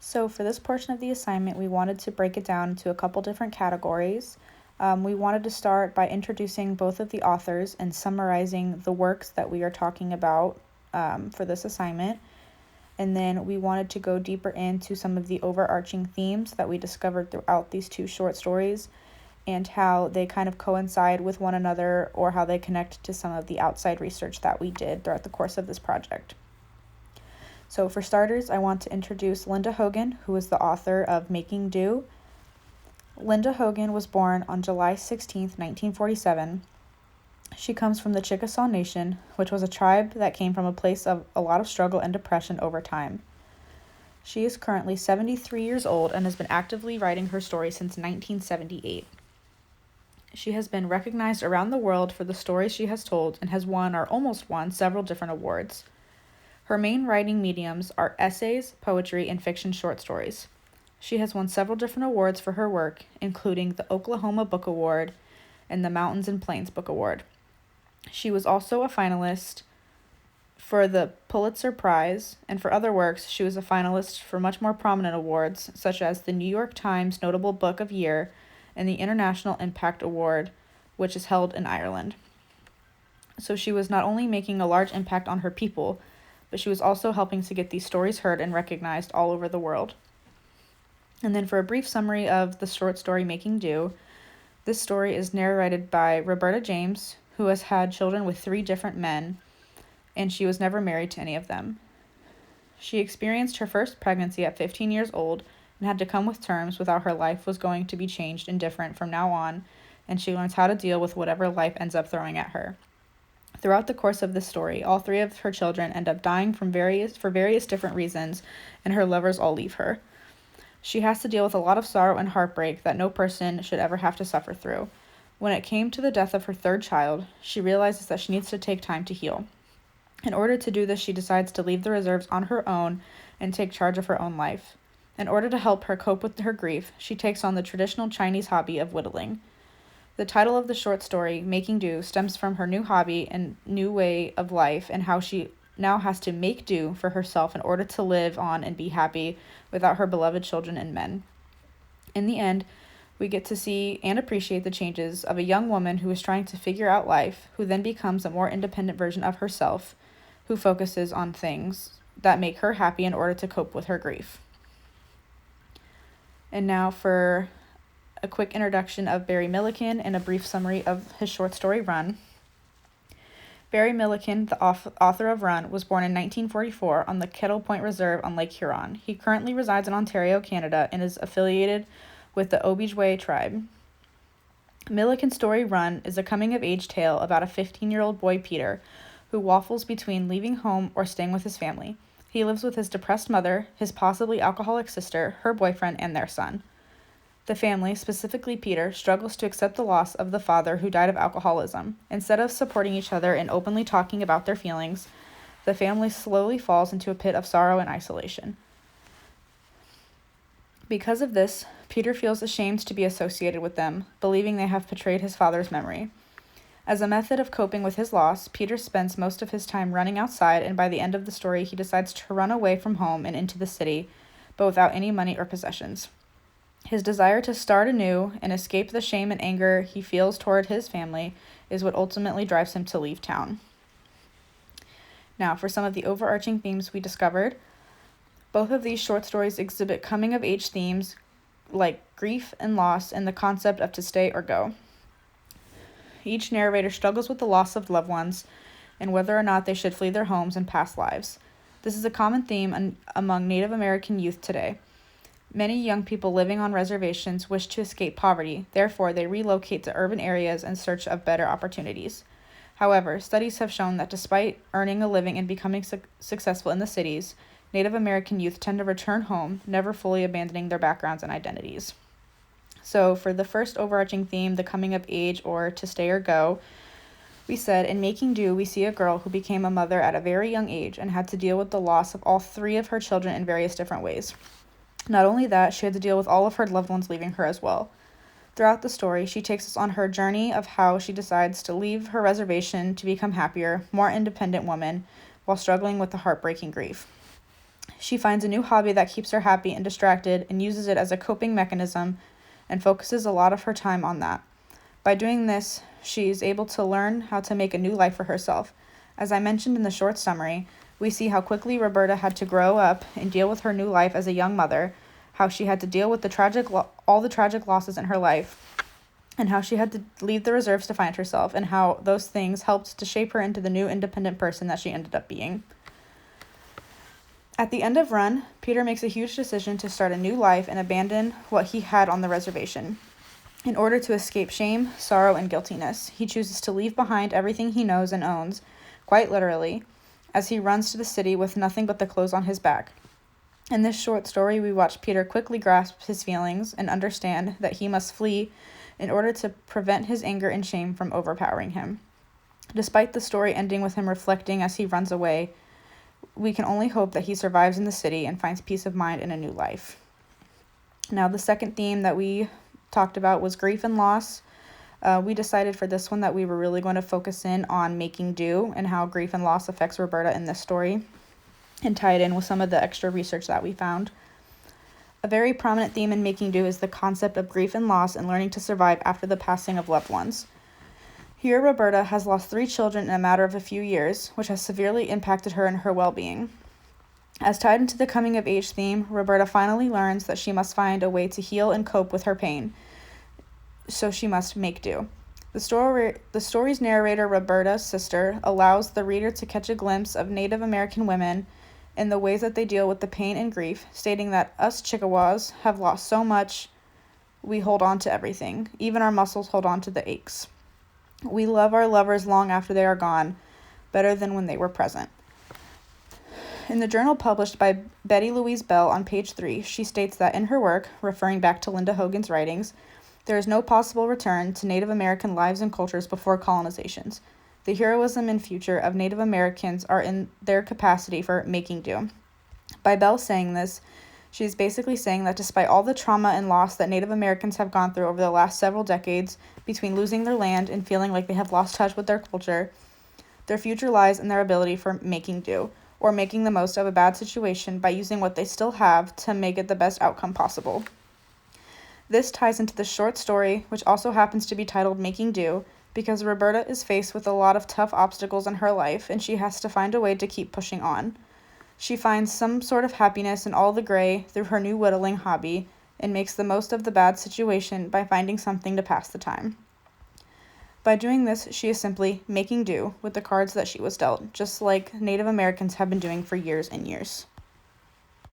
So for this portion of the assignment, we wanted to break it down into a couple different categories. We wanted to start by introducing both of the authors and summarizing the works that we are talking about for this assignment. And then we wanted to go deeper into some of the overarching themes that we discovered throughout these two short stories and how they kind of coincide with one another or how they connect to some of the outside research that we did throughout the course of this project. So for starters, I want to introduce Linda Hogan, who is the author of Making Do. Linda Hogan was born on July 16, 1947. She comes from the Chickasaw Nation, which was a tribe that came from a place of a lot of struggle and depression over time. She is currently 73 years old and has been actively writing her story since 1978. She has been recognized around the world for the stories she has told and has won or almost won several different awards. Her main writing mediums are essays, poetry, and fiction short stories. She has won several different awards for her work, including the Oklahoma Book Award and the Mountains and Plains Book Award. She was also a finalist for the Pulitzer Prize, and for other works, she was a finalist for much more prominent awards, such as the New York Times Notable Book of Year and the International Impact Award, which is held in Ireland. So she was not only making a large impact on her people, but she was also helping to get these stories heard and recognized all over the world. And then for a brief summary of the short story Making Do, this story is narrated by Roberta James, who has had children with 3 different men, and she was never married to any of them. She experienced her first pregnancy at 15 years old and had to come with terms with how her life was going to be changed and different from now on, and she learns how to deal with whatever life ends up throwing at her. Throughout the course of this story, all 3 of her children end up dying for various different reasons, and her lovers all leave her. She has to deal with a lot of sorrow and heartbreak that no person should ever have to suffer through. When it came to the death of her 3rd child, she realizes that she needs to take time to heal. In order to do this, she decides to leave the reserves on her own and take charge of her own life. In order to help her cope with her grief, she takes on the traditional Chinese hobby of whittling. The title of the short story, Making Do, stems from her new hobby and new way of life and how she now has to make do for herself in order to live on and be happy without her beloved children and men. In the end, we get to see and appreciate the changes of a young woman who is trying to figure out life, who then becomes a more independent version of herself, who focuses on things that make her happy in order to cope with her grief. And now for a quick introduction of Barry Millican and a brief summary of his short story Run. Barry Millican, the author of Run, was born in 1944 on the Kettle Point Reserve on Lake Huron. He currently resides in Ontario, Canada, and is affiliated with the Ojibwe tribe. Millican's story Run is a coming-of-age tale about a 15-year-old boy, Peter, who waffles between leaving home or staying with his family. He lives with his depressed mother, his possibly alcoholic sister, her boyfriend, and their son. The family, specifically Peter, struggles to accept the loss of the father who died of alcoholism. Instead of supporting each other and openly talking about their feelings, the family slowly falls into a pit of sorrow and isolation. Because of this, Peter feels ashamed to be associated with them, believing they have betrayed his father's memory. As a method of coping with his loss, Peter spends most of his time running outside, and by the end of the story, he decides to run away from home and into the city, but without any money or possessions. His desire to start anew and escape the shame and anger he feels toward his family is what ultimately drives him to leave town. Now, for some of the overarching themes we discovered, both of these short stories exhibit coming-of-age themes like grief and loss and the concept of to stay or go. Each narrator struggles with the loss of loved ones and whether or not they should flee their homes and past lives. This is a common theme among Native American youth today. Many young people living on reservations wish to escape poverty, therefore they relocate to urban areas in search of better opportunities. However, studies have shown that despite earning a living and becoming successful in the cities, Native American youth tend to return home, never fully abandoning their backgrounds and identities. So for the first overarching theme, the coming of age or to stay or go, we said, in Making Do, we see a girl who became a mother at a very young age and had to deal with the loss of all 3 of her children in various different ways. Not only that, she had to deal with all of her loved ones leaving her as well. Throughout the story, she takes us on her journey of how she decides to leave her reservation to become happier, more independent woman while struggling with the heartbreaking grief. She finds a new hobby that keeps her happy and distracted and uses it as a coping mechanism and focuses a lot of her time on that. By doing this, she is able to learn how to make a new life for herself. As I mentioned in the short summary, we see how quickly Roberta had to grow up and deal with her new life as a young mother, how she had to deal with all the tragic losses in her life, and how she had to leave the reserves to find herself, and how those things helped to shape her into the new independent person that she ended up being. At the end of Run, Peter makes a huge decision to start a new life and abandon what he had on the reservation. In order to escape shame, sorrow, and guiltiness, he chooses to leave behind everything he knows and owns, quite literally, as he runs to the city with nothing but the clothes on his back. In this short story, we watch Peter quickly grasp his feelings and understand that he must flee in order to prevent his anger and shame from overpowering him. Despite the story ending with him reflecting as he runs away, we can only hope that he survives in the city and finds peace of mind in a new life. Now, the second theme that we talked about was grief and loss. We decided for this one that we were really going to focus in on making do and how grief and loss affects Roberta in this story, and tie it in with some of the extra research that we found. A very prominent theme in Making Do is the concept of grief and loss and learning to survive after the passing of loved ones. Here, Roberta has lost 3 children in a matter of a few years, which has severely impacted her and her well-being. As tied into the coming-of-age theme, Roberta finally learns that she must find a way to heal and cope with her pain, so she must make do. The story's narrator, Roberta's sister, allows the reader to catch a glimpse of Native American women and the ways that they deal with the pain and grief, stating that us Chickawas have lost so much, we hold on to everything. Even our muscles hold on to the aches. We love our lovers long after they are gone, better than when they were present. In the journal published by Betty Louise Bell on page 3, she states that in her work, referring back to Linda Hogan's writings, there is no possible return to Native American lives and cultures before colonizations. The heroism and future of Native Americans are in their capacity for making do. By Bell saying this, she is basically saying that despite all the trauma and loss that Native Americans have gone through over the last several decades, between losing their land and feeling like they have lost touch with their culture, their future lies in their ability for making do, or making the most of a bad situation by using what they still have to make it the best outcome possible. This ties into the short story, which also happens to be titled Making Do, because Roberta is faced with a lot of tough obstacles in her life, and she has to find a way to keep pushing on. She finds some sort of happiness in all the gray through her new whittling hobby, and makes the most of the bad situation by finding something to pass the time. By doing this, she is simply making do with the cards that she was dealt, just like Native Americans have been doing for years and years.